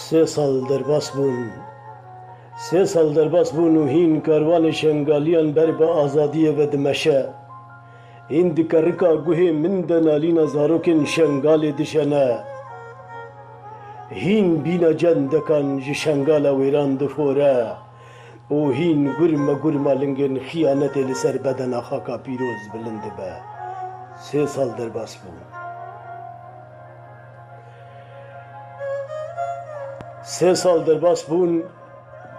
سه سال درباس بون 3 سال درباس بون و هین کاروان شنگالیان بر به آزادی و دمشه این دکرکا گوه من دنالین زاروکن شنگال دشنه هین بینا جندکان جی شنگال ویران دفوره و هین گرما لنگن خیانت لسر بدن خاکا پیروز بلند به 3 سال درباس بون 3 سال درباس بون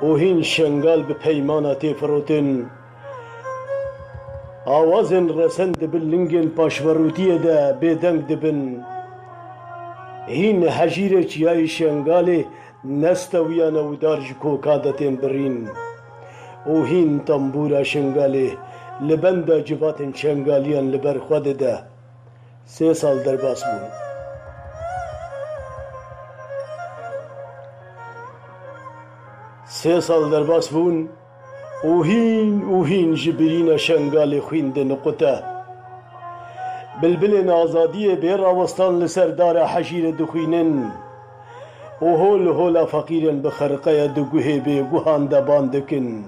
و هین شنگال به پیماناتی فروتن آوازن رسند بلنگن پاشوروتیه ده بیدنگ دبن هین حجیر چیای شنگالی نستویان و دارج کوکادتین برین و هین تنبورا شنگالی لبند جواتن شنگالیان لبر خود ده 3 سال درباس بون 3 سال درباس بون و هین جبرین شنگال خویند نقطه بلبلن آزادی بیر آوستان لسردار حجیر دخوینن و هول فقیرن بخرقه دگوه بی گوهان دبان دکن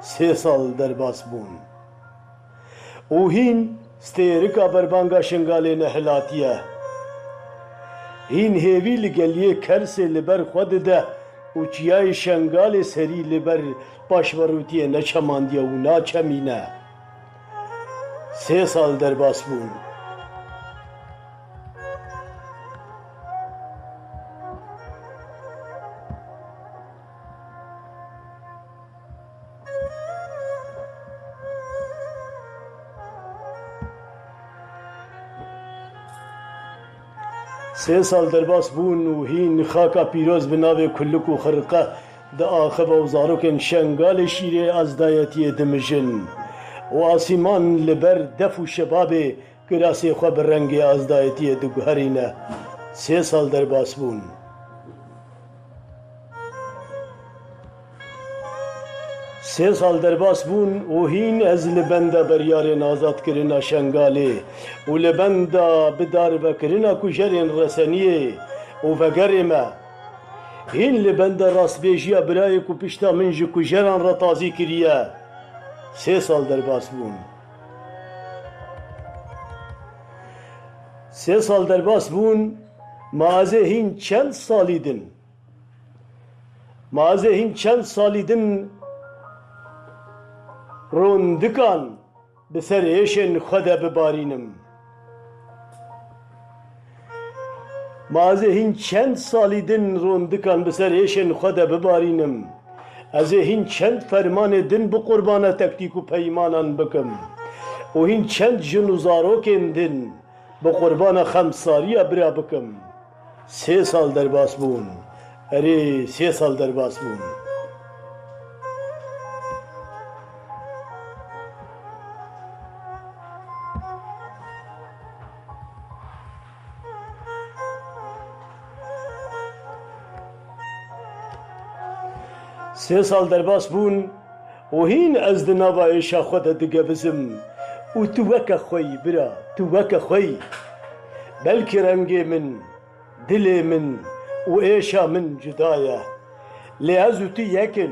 3 سال درباس بون و هین ستیرکا بربانگا شنگال نحلاتیه هین هیوی لگلیه کرس لبر خود ده و چیای شنگال سری لبر پاشوروتیه نچماندیه و ناچمینه 3 سال درباس بون سه سال درباس بون و هین خاکا پیروز بناوی کلک و خرقه ده آخب و زاروکن شنگال شیر از دایتی دمجن و آسیمان لبر دف و شباب گراسی خواه برنگ از دایتی دگوهرینه 3 سال درباس بون 3 سال درباس بون و هین از لبنده بریار آزاد کرنا شنگالی و لبنده بدار بکرنا کجرین رسنیه و وگرمه هین لبنده راست بیجیا برای کو پشتا منج کجران را تازی کریه 3 سال درباس بون 3 سال درباس بون مازه هین چند سالیدن روندکان بسر ایشن خدا ببارینم مازه هین چند سالیدن روندکان بسر ایشن خدا ببارینم از هین چند فرمان دن بقربانه تکتیک و پیمانان بکم و هین چند جنوزاروکن دن بقربانه خمساری ابرا بکم 3 سال درباس بون 3 سال درباس بون 3 سال درباس بون و هین از دناوا ایشا خود دگه بزم و تو وکه خوی برا تو وکه خوی بلکه رنگ من دل من و ایشا من جدایه لی از اوتی یکن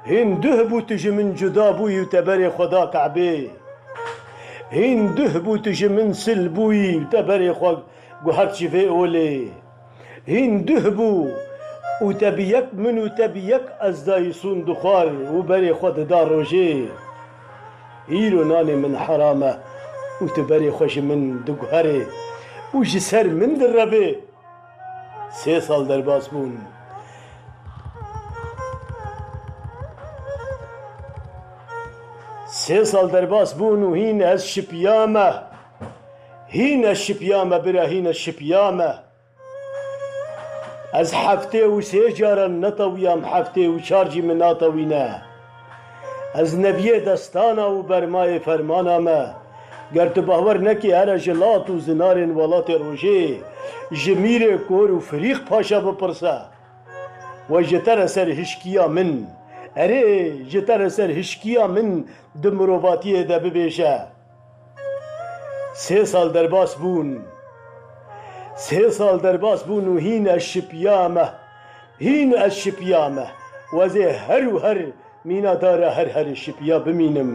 هین ده بو تجی من جدا بوی و تبر خدا کعبه هین ده بو تجی من سل بوی و تبر خدا گوهر چیوه اولی هین ده بو و تبیک من و تبیک از دایسون دخار و بری خود دار روژه ایرو نانی من حرامه و تبری خوش من دگهره و جسر من در ربه 3 سال درباس بون 3 سال درباس بون و هین از شپیامه برا هین از شپیامه از هفته و 3 جاران نطویم هفته و 4 جی من نطوینه از نبیه دستانا و برمای فرمانامه گر تو باور نکی هر جلات و زنارن ولات روژه جمیر کور و فریق پاشا بپرسه و جتر سر هشکیا من جتر سر هشکیا من دمروباتی ده ببیشه 3 سال درباس بون 3 سال دەرباس بوون و هین ئەس شپیامە وەزێ هەر و هەر مینەدارە هەر شپیا بمینم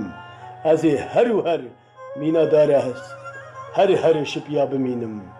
ئەزێ هەر و هەر مینەدارە هەر شپیا بمینم